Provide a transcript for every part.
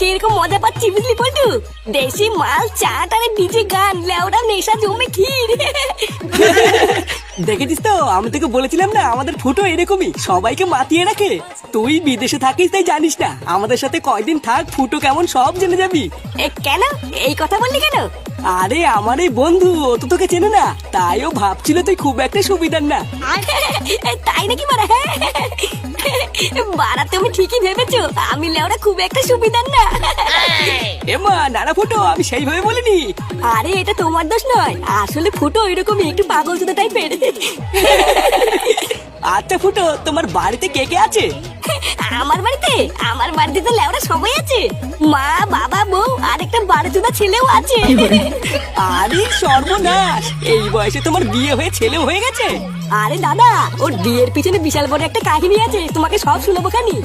সেরকম মজা পাচ্ছি বুঝলি পল্টু। দেশি মাল, চাট আর ডিজে গান, লেওড়া নেশা জমে ক্ষীর। দেখেছিস তো, আমি তোকে বলেছিলাম না আমাদের ফুটো এরকমই, সবাইকে মাতিয়ে রাখে। তুই বিদেশে থাকিস তাই জানিস না, আমাদের সাথে কয়দিন থাক, ফুটো কেমন সব জেনে যাবি। কেন এই কথা বললি কেন? আরে আমার এই বন্ধু, ও তো তোকে চেনে না, তাই ও ভাবছিল তুই খুব একটা সুবিধার না। তাই নাকি বাড়া? বাড়া তুমি ঠিকই ভেবেছো, আমি লেওড়া খুব একটা সুবিধার না। এমা নানা ফুটো, আমি সেইভাবে বলিনি। আরে এটা তোমার দোষ নয়, আসলে ফুটো এরকমই একটু পাগল চোদা টাইপের। আচ্ছা ফুটো, তোমার বাড়িতে কে কে আছে? আমার বাড়িতে তো লেওড়া সবাই আছে, মা, বাবা, বউ আর একটা বারোচোদা ছেলেও আছে। আরে সর্বনাশ, এই বয়সে তোমার বিয়ে হয়ে ছেলেও হয়ে গেছে? আরে দাদা, ওর বিয়ের পিছনে বিশাল বড় একটা কাহিনী আছে, তোমাকে সব শুনবো খানি।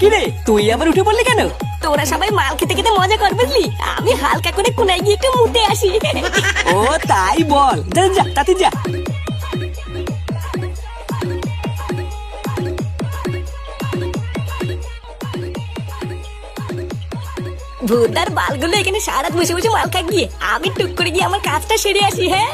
কিরে তুই আবার উঠে পড়লি কেন? তোরা সবাই মাল খেতে খেতে মজা কর বুঝলি, আমি হালকা করে কোনায় গিয়ে একটু মুতে আসি। ও তাই বল, যা যা তাতে যা। ভূতদার বালগুলো এখানে সারা বসে বসে মাল খাক গিয়ে, আমি টুক করে গিয়ে আমার কাজটা সেরে আসি। হ্যাঁ